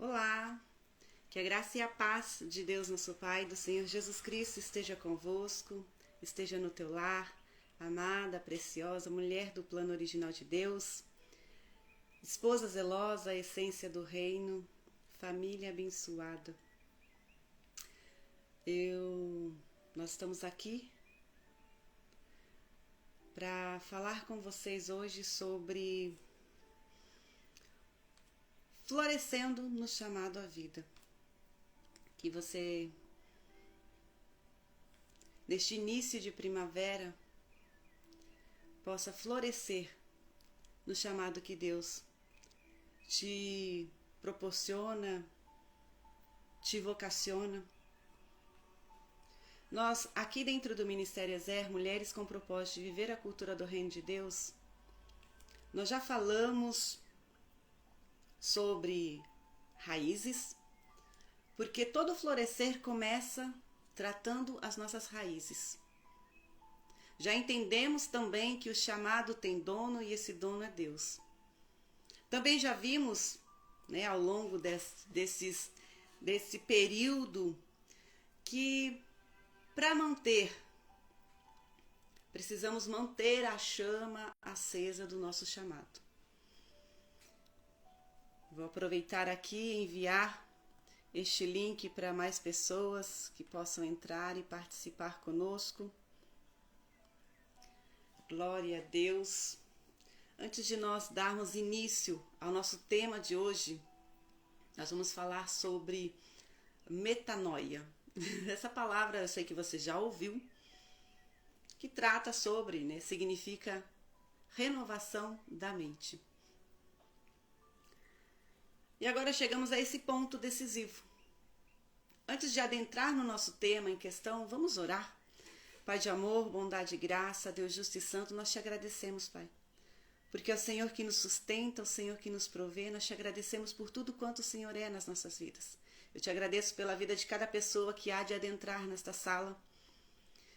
Olá, que a graça e a paz de Deus nosso Pai, do Senhor Jesus Cristo esteja convosco, esteja no teu lar, amada, preciosa, mulher do plano original de Deus, esposa zelosa, a essência do reino, família abençoada. Nós estamos aqui para falar com vocês hoje sobre florescendo no chamado à vida. Que você, neste início de primavera, possa florescer no chamado que Deus te proporciona, te vocaciona. Nós, aqui dentro do Ministério Ezer, Mulheres com Propósito de Viver a Cultura do Reino de Deus, nós já falamos sobre raízes, porque todo florescer começa tratando as nossas raízes. Já entendemos também que o chamado tem dono e esse dono é Deus. Também já vimos, ao longo desse período, que precisamos manter a chama acesa do nosso chamado. Vou aproveitar aqui e enviar este link para mais pessoas que possam entrar e participar conosco. Glória a Deus. Antes de nós darmos início ao nosso tema de hoje, nós vamos falar sobre metanoia. Essa palavra eu sei que você já ouviu, que trata sobre, significa renovação da mente. E agora chegamos a esse ponto decisivo. Antes de adentrar no nosso tema em questão, vamos orar. Pai de amor, bondade e graça, Deus justo e santo, nós te agradecemos, Pai. Porque é o Senhor que nos sustenta, o Senhor que nos provê, nós te agradecemos por tudo quanto o Senhor é nas nossas vidas. Eu te agradeço pela vida de cada pessoa que há de adentrar nesta sala,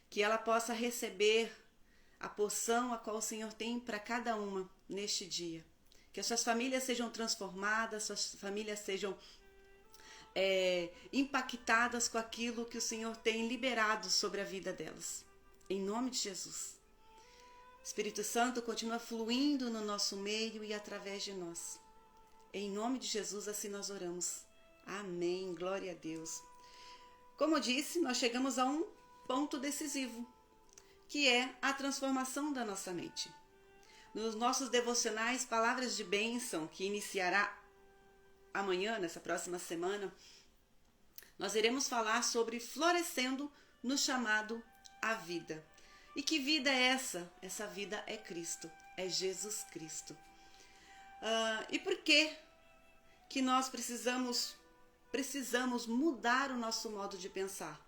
que ela possa receber a porção a qual o Senhor tem para cada uma neste dia. Que as suas famílias sejam transformadas, suas famílias sejam impactadas com aquilo que o Senhor tem liberado sobre a vida delas. Em nome de Jesus. Espírito Santo continua fluindo no nosso meio e através de nós. Em nome de Jesus, assim nós oramos. Amém. Glória a Deus. Como eu disse, nós chegamos a um ponto decisivo, que é a transformação da nossa mente. Nos nossos devocionais Palavras de Bênção, que iniciará amanhã, nessa próxima semana, nós iremos falar sobre florescendo no chamado à vida. E que vida é essa? Essa vida é Cristo, é Jesus Cristo. E por que nós precisamos mudar o nosso modo de pensar?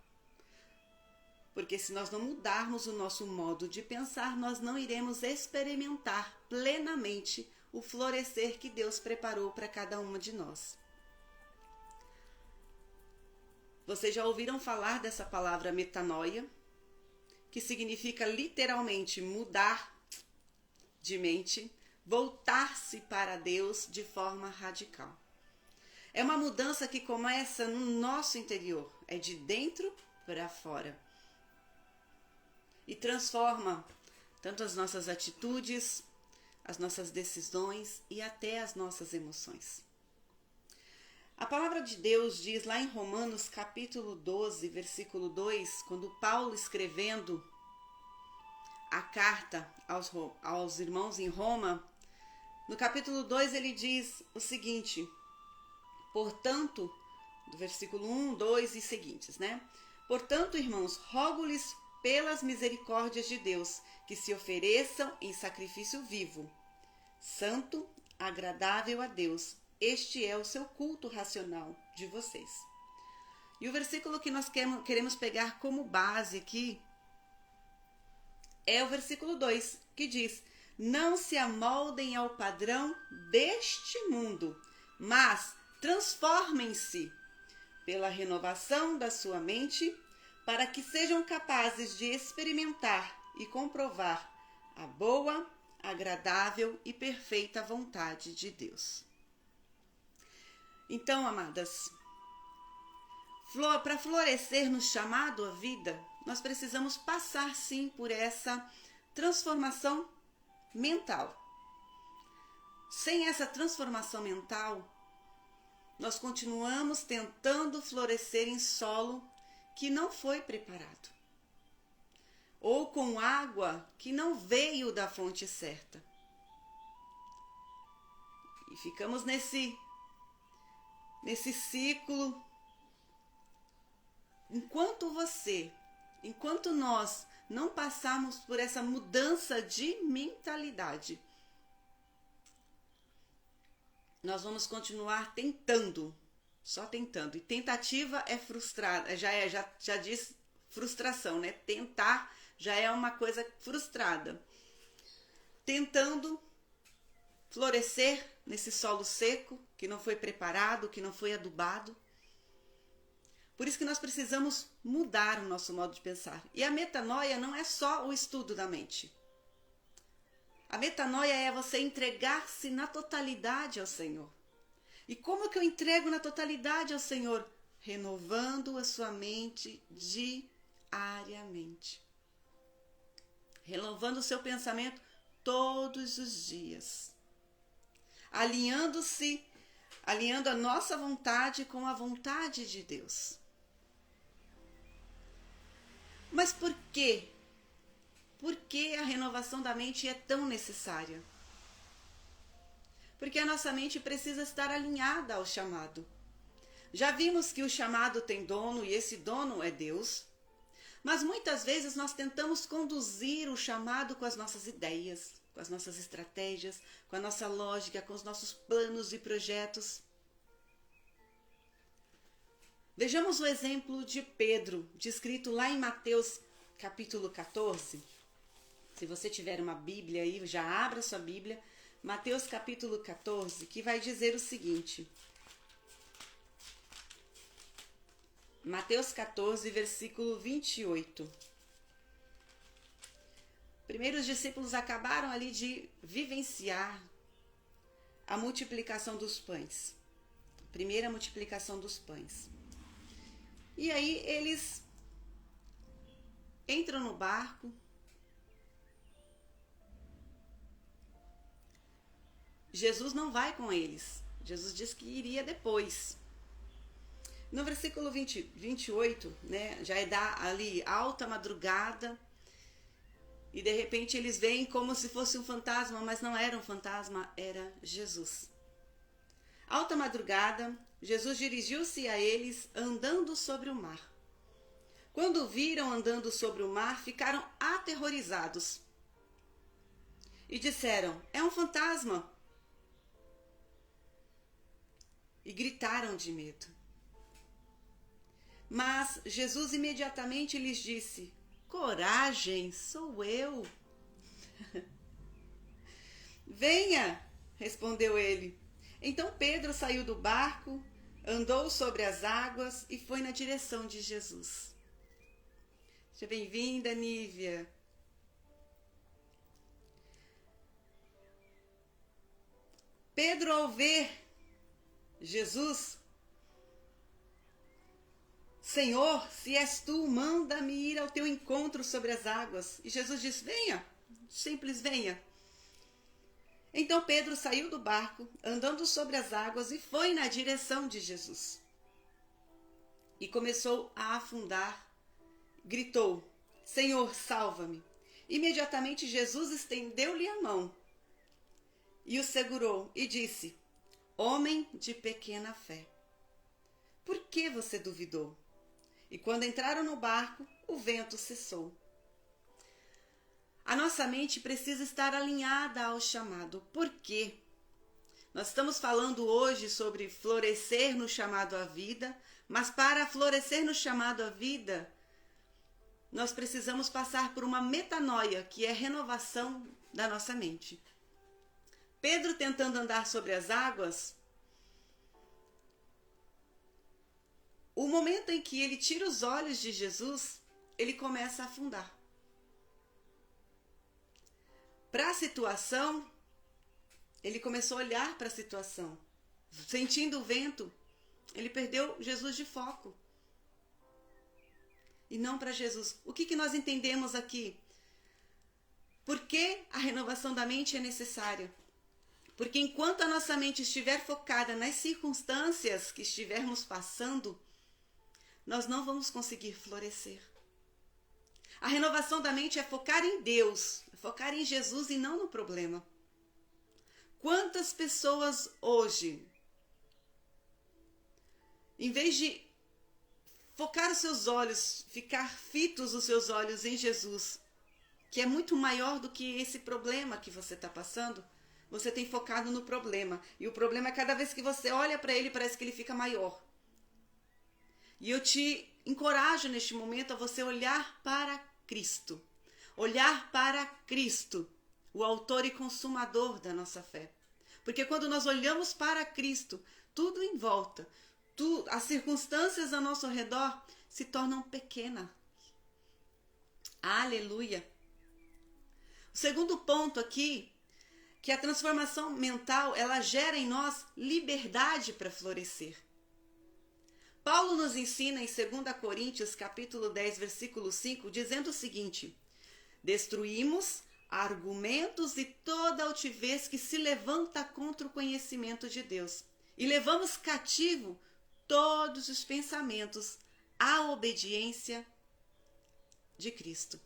Porque se nós não mudarmos o nosso modo de pensar, nós não iremos experimentar plenamente o florescer que Deus preparou para cada uma de nós. Vocês já ouviram falar dessa palavra metanoia, que significa literalmente mudar de mente, voltar-se para Deus de forma radical. É uma mudança que começa no nosso interior, é de dentro para fora. E transforma tanto as nossas atitudes, as nossas decisões e até as nossas emoções. A palavra de Deus diz lá em Romanos capítulo 12, versículo 2, quando Paulo escrevendo a carta aos irmãos em Roma, no capítulo 2 ele diz o seguinte, portanto, do versículo 1, 2 e seguintes, Portanto, irmãos, rogo-lhes pelas misericórdias de Deus, que se ofereçam em sacrifício vivo, santo, agradável a Deus. Este é o seu culto racional de vocês. E o versículo que nós queremos pegar como base aqui é o versículo 2, que diz, não se amoldem ao padrão deste mundo, mas transformem-se pela renovação da sua mente, para que sejam capazes de experimentar e comprovar a boa, agradável e perfeita vontade de Deus. Então, amadas, para florescer no chamado à vida, nós precisamos passar sim por essa transformação mental. Sem essa transformação mental, nós continuamos tentando florescer em solo que não foi preparado, ou com água que não veio da fonte certa. E ficamos nesse ciclo. Enquanto nós não passarmos por essa mudança de mentalidade, nós vamos continuar tentando, só tentando. E tentativa é frustrada, já diz frustração, né? Tentar já é uma coisa frustrada. Tentando florescer nesse solo seco, que não foi preparado, que não foi adubado. Por isso que nós precisamos mudar o nosso modo de pensar. E a metanoia não é só o estudo da mente. A metanoia é você entregar-se na totalidade ao Senhor. E como que eu entrego na totalidade ao Senhor? Renovando a sua mente diariamente. Renovando o seu pensamento todos os dias. Alinhando a nossa vontade com a vontade de Deus. Mas por quê? Por que a renovação da mente é tão necessária? Porque a nossa mente precisa estar alinhada ao chamado. Já vimos que o chamado tem dono e esse dono é Deus. Mas muitas vezes nós tentamos conduzir o chamado com as nossas ideias, com as nossas estratégias, com a nossa lógica, com os nossos planos e projetos. Vejamos o exemplo de Pedro, descrito lá em Mateus capítulo 14. Se você tiver uma Bíblia aí, já abra sua Bíblia. Mateus capítulo 14, que vai dizer o seguinte. Mateus 14, versículo 28. Primeiro, os discípulos acabaram ali de vivenciar a multiplicação dos pães. Primeira multiplicação dos pães. E aí eles entram no barco. Jesus não vai com eles. Jesus disse que iria depois. No versículo 28, né, já é ali alta madrugada. E de repente eles veem como se fosse um fantasma, mas não era um fantasma, era Jesus. Alta madrugada, Jesus dirigiu-se a eles andando sobre o mar. Quando o viram andando sobre o mar, ficaram aterrorizados. E disseram, é um fantasma. E gritaram de medo. Mas Jesus imediatamente lhes disse, coragem, sou eu. Venha, respondeu ele. Então Pedro saiu do barco, andou sobre as águas e foi na direção de Jesus. Seja bem-vinda, Nívia. Pedro, ao ver Jesus, Senhor, se és tu, manda-me ir ao teu encontro sobre as águas. E Jesus disse, venha, simples venha. Então Pedro saiu do barco, andando sobre as águas, e foi na direção de Jesus. E começou a afundar. Gritou, Senhor, salva-me. Imediatamente Jesus estendeu-lhe a mão e o segurou e disse, homem de pequena fé, por que você duvidou? E quando entraram no barco, o vento cessou. A nossa mente precisa estar alinhada ao chamado. Por quê? Nós estamos falando hoje sobre florescer no chamado à vida, mas para florescer no chamado à vida, nós precisamos passar por uma metanoia, que é a renovação da nossa mente. Pedro, tentando andar sobre as águas, o momento em que ele tira os olhos de Jesus, ele começa a afundar. Para a situação, ele começou a olhar para a situação. Sentindo o vento, Ele perdeu Jesus de foco. E não para Jesus. O que nós entendemos aqui? Por que a renovação da mente é necessária? Porque enquanto a nossa mente estiver focada nas circunstâncias que estivermos passando, nós não vamos conseguir florescer. A renovação da mente é focar em Deus, é focar em Jesus e não no problema. Quantas pessoas hoje, em vez de focar os seus olhos, ficar fitos os seus olhos em Jesus, que é muito maior do que esse problema que você está passando, você tem focado no problema. E o problema é cada vez que você olha para ele, parece que ele fica maior. E eu te encorajo neste momento a você olhar para Cristo. Olhar para Cristo, o autor e consumador da nossa fé. Porque quando nós olhamos para Cristo, tudo em volta, as circunstâncias ao nosso redor se tornam pequenas. Aleluia! O segundo ponto aqui, que a transformação mental, ela gera em nós liberdade para florescer. Paulo nos ensina em 2 Coríntios, capítulo 10, versículo 5, dizendo o seguinte: destruímos argumentos e toda altivez que se levanta contra o conhecimento de Deus, e levamos cativo todos os pensamentos à obediência de Cristo.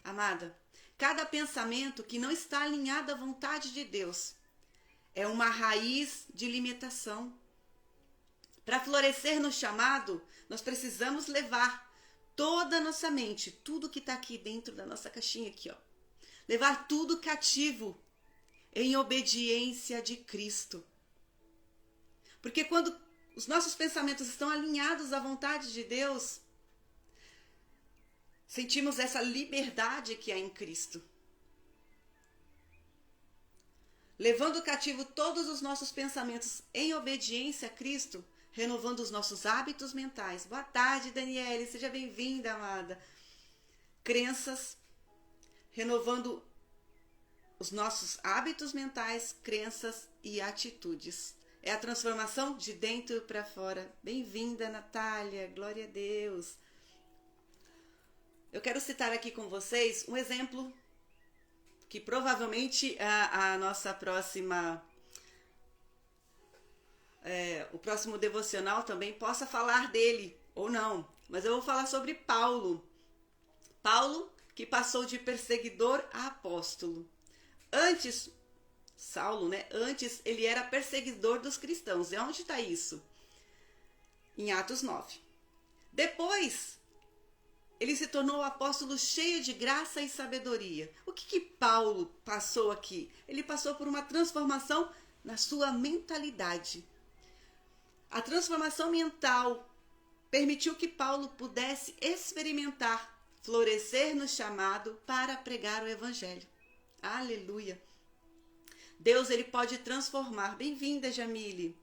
Amada, cada pensamento que não está alinhado à vontade de Deus é uma raiz de limitação. Para florescer no chamado, nós precisamos levar toda a nossa mente, tudo que está aqui dentro da nossa caixinha aqui, ó, levar tudo cativo em obediência de Cristo. Porque quando os nossos pensamentos estão alinhados à vontade de Deus, sentimos essa liberdade que há em Cristo. Levando cativo todos os nossos pensamentos em obediência a Cristo, renovando os nossos hábitos mentais. Boa tarde, Daniele, seja bem-vinda, amada. Crenças, renovando os nossos hábitos mentais, crenças e atitudes. É a transformação de dentro para fora. Bem-vinda, Natália, glória a Deus. Eu quero citar aqui com vocês um exemplo que provavelmente a nossa próxima... o próximo devocional também possa falar dele, ou não. Mas eu vou falar sobre Paulo. Paulo, que passou de perseguidor a apóstolo. Antes, Saulo, né? Antes ele era perseguidor dos cristãos. E onde está isso? Em Atos 9. Depois, ele se tornou apóstolo cheio de graça e sabedoria. O que Paulo passou aqui? Ele passou por uma transformação na sua mentalidade. A transformação mental permitiu que Paulo pudesse experimentar, florescer no chamado para pregar o evangelho. Aleluia! Deus, ele pode transformar, bem-vinda, Jamile,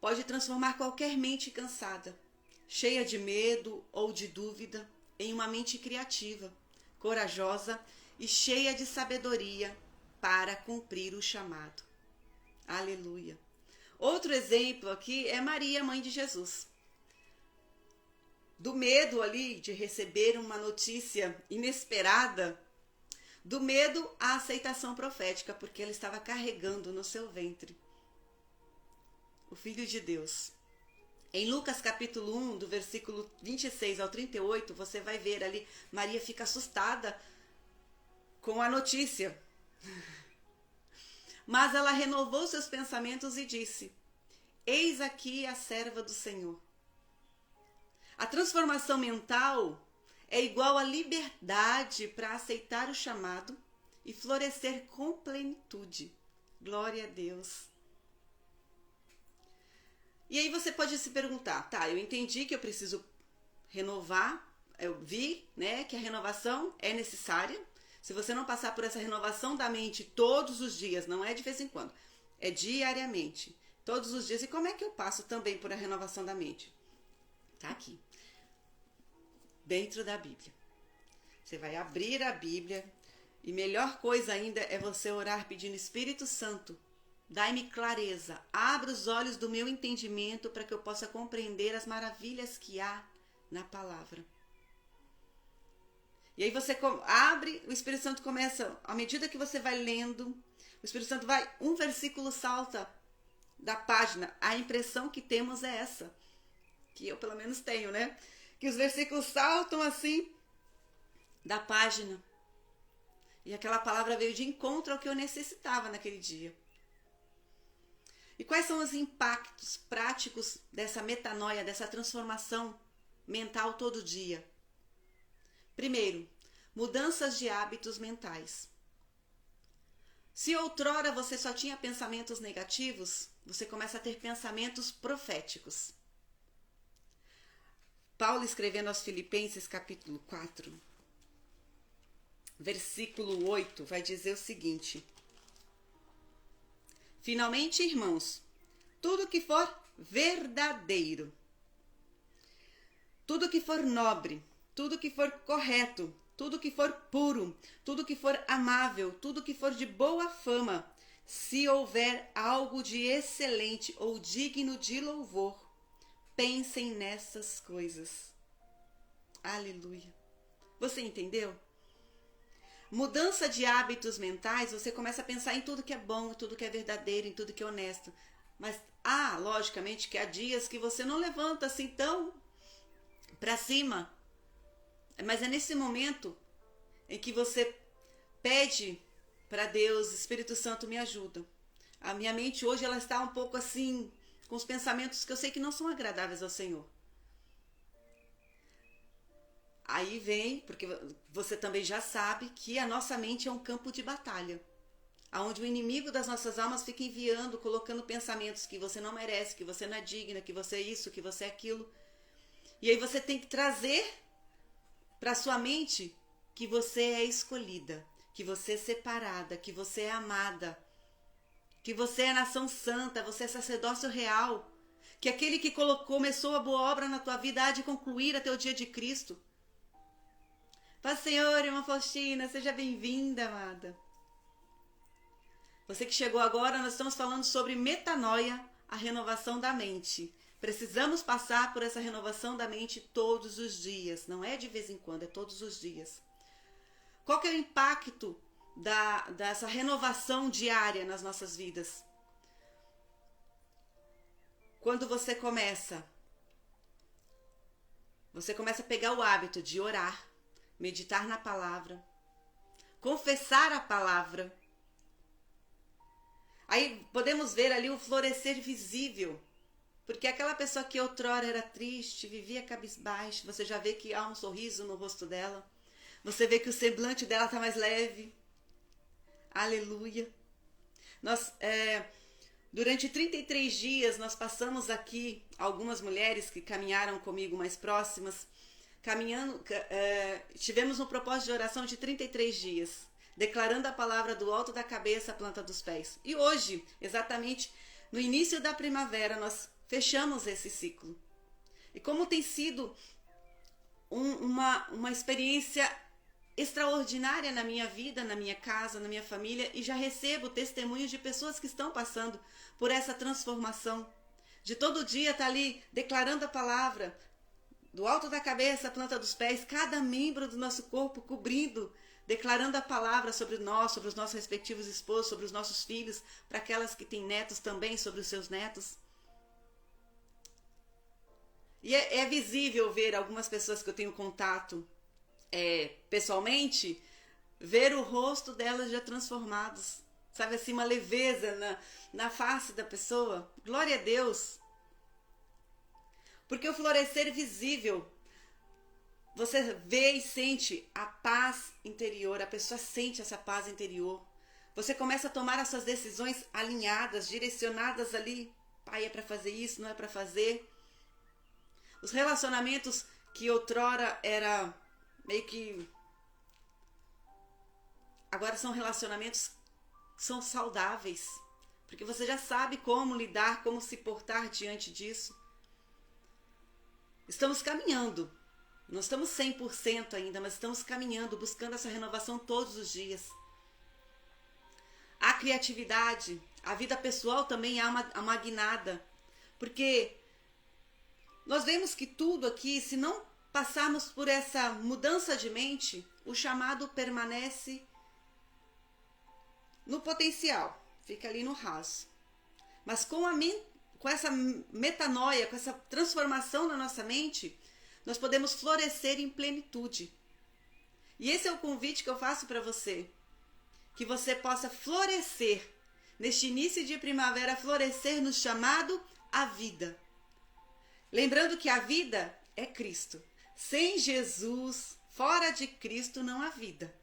pode transformar qualquer mente cansada, cheia de medo ou de dúvida, em uma mente criativa, corajosa e cheia de sabedoria para cumprir o chamado. Aleluia! Outro exemplo aqui é Maria, mãe de Jesus. Do medo ali de receber uma notícia inesperada, do medo à aceitação profética, porque ela estava carregando no seu ventre o Filho de Deus. Em Lucas capítulo 1, do versículo 26 ao 38, você vai ver ali, Maria fica assustada com a notícia. Mas ela renovou seus pensamentos e disse: eis aqui a serva do Senhor. A transformação mental é igual à liberdade para aceitar o chamado e florescer com plenitude. Glória a Deus. E aí você pode se perguntar, tá, eu entendi que eu preciso renovar, eu vi, né, que a renovação é necessária. Se você não passar por essa renovação da mente todos os dias, não é de vez em quando, é diariamente, todos os dias. E como é que eu passo também por a renovação da mente? Tá aqui, dentro da Bíblia. Você vai abrir a Bíblia e melhor coisa ainda é você orar pedindo Espírito Santo dai-me clareza, abra os olhos do meu entendimento para que eu possa compreender as maravilhas que há na palavra. E aí você abre, o Espírito Santo começa, à medida que você vai lendo, o Espírito Santo vai, um versículo salta da página. A impressão que temos é essa, que eu pelo menos tenho, né? Que os versículos saltam assim da página. E aquela palavra veio de encontro ao que eu necessitava naquele dia. E quais são os impactos práticos dessa metanoia, dessa transformação mental todo dia? Primeiro, mudanças de hábitos mentais. Se outrora você só tinha pensamentos negativos, você começa a ter pensamentos proféticos. Paulo, escrevendo aos Filipenses, capítulo 4, versículo 8, vai dizer o seguinte: finalmente, irmãos, tudo que for verdadeiro, tudo que for nobre, tudo que for correto, tudo que for puro, tudo que for amável, tudo que for de boa fama, se houver algo de excelente ou digno de louvor, pensem nessas coisas. Aleluia. Você entendeu? Mudança de hábitos mentais, você começa a pensar em tudo que é bom, em tudo que é verdadeiro, em tudo que é honesto. Mas, logicamente que há dias que você não levanta assim tão para cima. Mas é nesse momento em que você pede para Deus, Espírito Santo, me ajuda. A minha mente hoje ela está um pouco assim, com os pensamentos que eu sei que não são agradáveis ao Senhor. Aí vem, porque você também já sabe que a nossa mente é um campo de batalha, onde o inimigo das nossas almas fica enviando, colocando pensamentos que você não merece, que você não é digna, que você é isso, que você é aquilo. E aí você tem que trazer para sua mente que você é escolhida, que você é separada, que você é amada, que você é nação santa, você é sacerdócio real, que aquele que começou a boa obra na tua vida há de concluir até o dia de Cristo. Paz, Senhor, irmã Faustina, seja bem-vinda, amada. Você que chegou agora, nós estamos falando sobre metanoia, a renovação da mente. Precisamos passar por essa renovação da mente todos os dias. Não é de vez em quando, é todos os dias. Qual que é o impacto dessa renovação diária nas nossas vidas? Quando você começa a pegar o hábito de orar, meditar na palavra, confessar a palavra. Aí podemos ver ali o florescer visível. Porque aquela pessoa que outrora era triste, vivia cabisbaixo, você já vê que há um sorriso no rosto dela. Você vê que o semblante dela está mais leve. Aleluia. Durante 33 dias, nós passamos aqui, algumas mulheres que caminharam comigo mais próximas, tivemos um propósito de oração de 33 dias, declarando a palavra do alto da cabeça à planta dos pés. E hoje, exatamente no início da primavera, nós fechamos esse ciclo. E como tem sido uma experiência extraordinária na minha vida, na minha casa, na minha família, e já recebo testemunhos de pessoas que estão passando por essa transformação. De todo dia estar ali declarando a palavra, do alto da cabeça à planta dos pés, cada membro do nosso corpo cobrindo, declarando a palavra sobre nós, sobre os nossos respectivos esposos, sobre os nossos filhos, para aquelas que têm netos também, sobre os seus netos. E é visível ver algumas pessoas que eu tenho contato pessoalmente, ver o rosto delas já transformados. Sabe assim, uma leveza na face da pessoa. Glória a Deus. Porque o florescer visível, você vê e sente a paz interior, a pessoa sente essa paz interior. Você começa a tomar as suas decisões alinhadas, direcionadas ali. Pai, é para fazer isso, não é para fazer. Os relacionamentos que outrora era meio que... Agora são relacionamentos que são saudáveis. Porque você já sabe como lidar, como se portar diante disso. Estamos caminhando. Não estamos 100% ainda, mas estamos caminhando, buscando essa renovação todos os dias. A criatividade, A vida pessoal também há uma guinada, porque nós vemos que tudo aqui, se não passarmos por essa mudança de mente, o chamado permanece no potencial, fica ali no raso. Mas com essa metanoia, com essa transformação na nossa mente, nós podemos florescer em plenitude. E esse é o convite que eu faço para você, que você possa florescer, neste início de primavera, florescer no chamado à vida. Lembrando que a vida é Cristo. Sem Jesus, fora de Cristo, não há vida.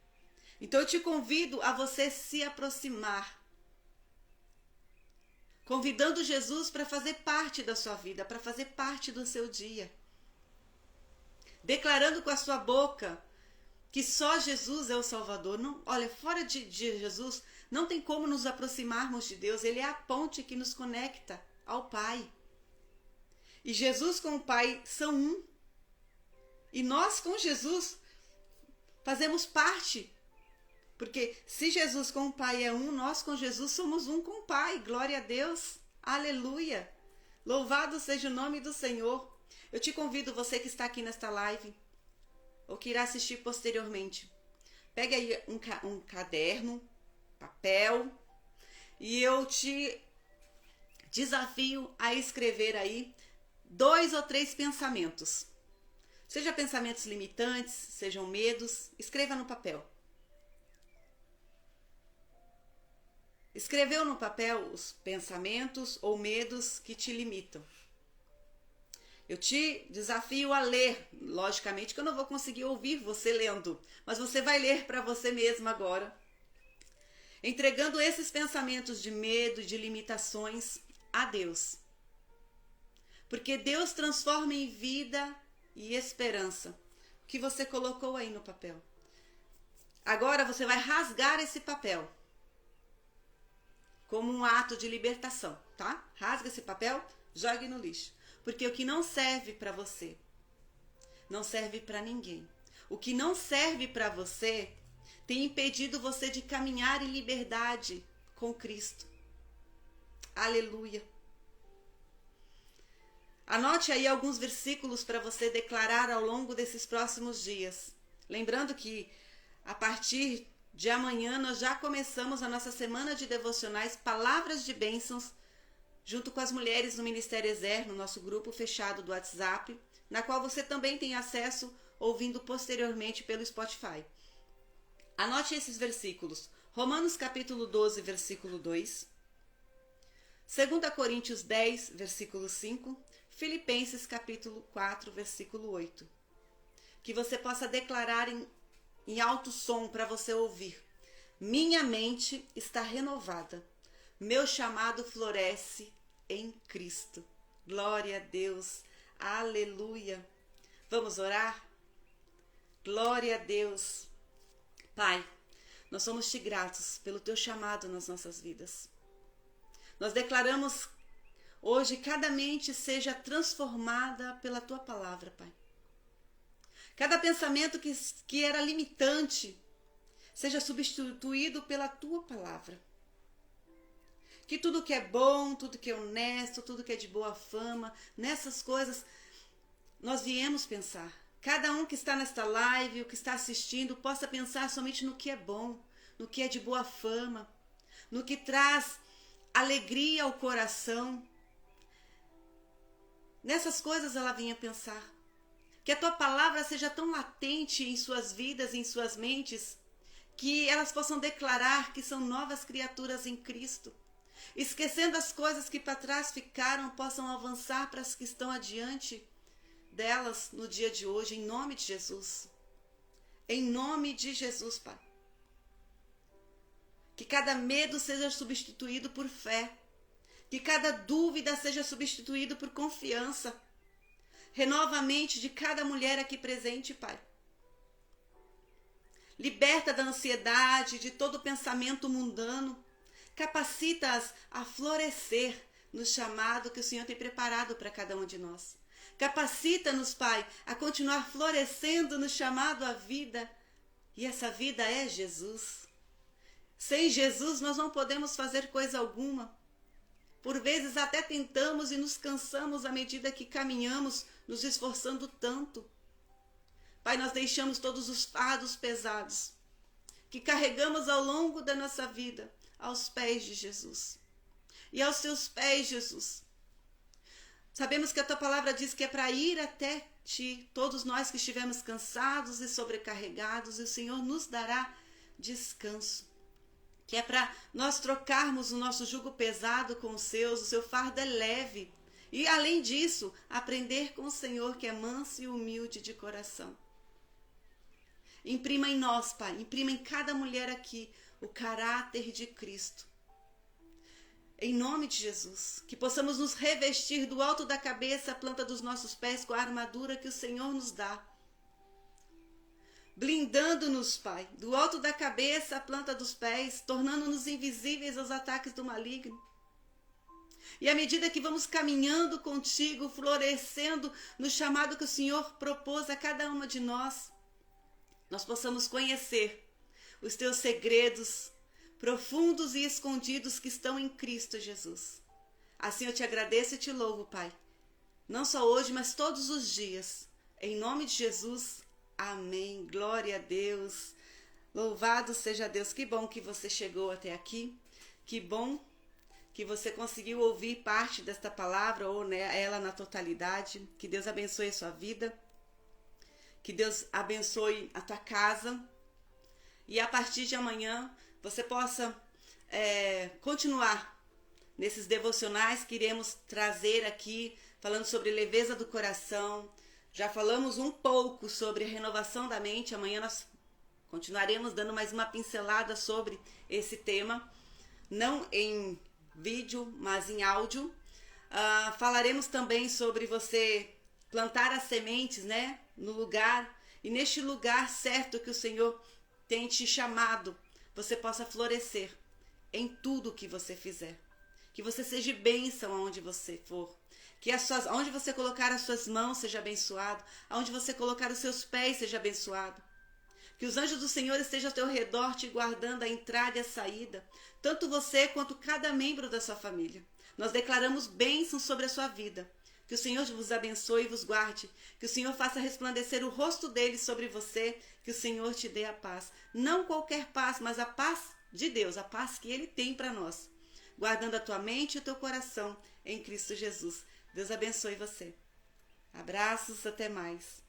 Então eu te convido a você se aproximar, convidando Jesus para fazer parte da sua vida, para fazer parte do seu dia. Declarando com a sua boca que só Jesus é o Salvador. Não, olha, fora de Jesus, não tem como nos aproximarmos de Deus. Ele é a ponte que nos conecta ao Pai. E Jesus com o Pai são um. E nós com Jesus fazemos parte. Porque se Jesus com o Pai é um, nós com Jesus somos um com o Pai. Glória a Deus. Aleluia. Louvado seja o nome do Senhor. Eu te convido, você que está aqui nesta live, ou que irá assistir posteriormente, pegue aí um caderno, papel, e eu te desafio a escrever aí 2 ou 3 pensamentos. Seja pensamentos limitantes, sejam medos, escreva no papel. Escreveu no papel os pensamentos ou medos que te limitam. Eu te desafio a ler, logicamente que eu não vou conseguir ouvir você lendo, mas você vai ler para você mesmo agora, entregando esses pensamentos de medo e de limitações a Deus. Porque Deus transforma em vida e esperança o que você colocou aí no papel. Agora você vai rasgar esse papel como um ato de libertação, tá? Rasga esse papel, jogue no lixo. Porque o que não serve para você, não serve para ninguém. O que não serve para você tem impedido você de caminhar em liberdade com Cristo. Aleluia. Anote aí alguns versículos para você declarar ao longo desses próximos dias. Lembrando que a partir de amanhã nós já começamos a nossa semana de devocionais, palavras de bênçãos, junto com as mulheres no Ministério Ezer, no nosso grupo fechado do WhatsApp, na qual você também tem acesso ouvindo posteriormente pelo Spotify. Anote esses versículos. Romanos capítulo 12, versículo 2. 2 Coríntios 10, versículo 5. Filipenses capítulo 4, versículo 8. Que você possa declarar em alto som para você ouvir. Minha mente está renovada. Meu chamado floresce em Cristo. Glória a Deus. Aleluia. Vamos orar? Glória a Deus. Pai, nós somos te gratos pelo teu chamado nas nossas vidas. Nós declaramos hoje cada mente seja transformada pela tua palavra, Pai. Cada pensamento que era limitante seja substituído pela tua palavra. Que tudo que é bom, tudo que é honesto, tudo que é de boa fama, nessas coisas nós viemos pensar. Cada um que está nesta live, o que está assistindo, possa pensar somente no que é bom, no que é de boa fama, no que traz alegria ao coração. Nessas coisas ela vinha pensar. Que a tua palavra seja tão latente em suas vidas, em suas mentes, que elas possam declarar que são novas criaturas em Cristo. Esquecendo as coisas que para trás ficaram, possam avançar para as que estão adiante delas no dia de hoje, em nome de Jesus. Em nome de Jesus, Pai. Que cada medo seja substituído por fé. Que cada dúvida seja substituído por confiança. Renova a mente de cada mulher aqui presente, Pai. Liberta da ansiedade, de todo pensamento mundano. Capacita-as a florescer no chamado que o Senhor tem preparado para cada um de nós. Capacita-nos, Pai, a continuar florescendo no chamado à vida. E essa vida é Jesus. Sem Jesus nós não podemos fazer coisa alguma. Por vezes até tentamos e nos cansamos à medida que caminhamos, nos esforçando tanto. Pai, nós deixamos todos os fardos pesados que carregamos ao longo da nossa vida aos pés de Jesus. E aos teus pés, Jesus. Sabemos que a tua palavra diz que é para ir até ti, todos nós que estivermos cansados e sobrecarregados, e o Senhor nos dará descanso. Que é para nós trocarmos o nosso jugo pesado com os seus, o seu fardo é leve. E além disso, aprender com o Senhor que é manso e humilde de coração. Imprima em nós, Pai, imprima em cada mulher aqui o caráter de Cristo. Em nome de Jesus, que possamos nos revestir do alto da cabeça à planta dos nossos pés com a armadura que o Senhor nos dá. Blindando-nos, Pai, do alto da cabeça à planta dos pés, tornando-nos invisíveis aos ataques do maligno. E à medida que vamos caminhando contigo, florescendo no chamado que o Senhor propôs a cada uma de nós, nós possamos conhecer os teus segredos profundos e escondidos que estão em Cristo Jesus. Assim eu te agradeço e te louvo, Pai. Não só hoje, mas todos os dias. Em nome de Jesus, amém. Glória a Deus. Louvado seja Deus. Que bom que você chegou até aqui. Que bom que você conseguiu ouvir parte desta palavra ou ela na totalidade. Que Deus abençoe a sua vida. Que Deus abençoe a tua casa. E a partir de amanhã você possa continuar nesses devocionais que iremos trazer aqui, falando sobre leveza do coração. Já falamos um pouco sobre a renovação da mente. Amanhã nós continuaremos dando mais uma pincelada sobre esse tema. Não em vídeo, mas em áudio. Falaremos também sobre você plantar as sementes, né, no lugar. E neste lugar certo que o Senhor tem te chamado, você possa florescer em tudo que você fizer. Que você seja bênção aonde você for. Que onde você colocar as suas mãos seja abençoado. Aonde você colocar os seus pés seja abençoado. Que os anjos do Senhor estejam ao teu redor te guardando a entrada e a saída. Tanto você quanto cada membro da sua família. Nós declaramos bênçãos sobre a sua vida. Que o Senhor vos abençoe e vos guarde. Que o Senhor faça resplandecer o rosto dele sobre você. Que o Senhor te dê a paz. Não qualquer paz, mas a paz de Deus. A paz que ele tem para nós. Guardando a tua mente e o teu coração em Cristo Jesus. Deus abençoe você. Abraços, até mais.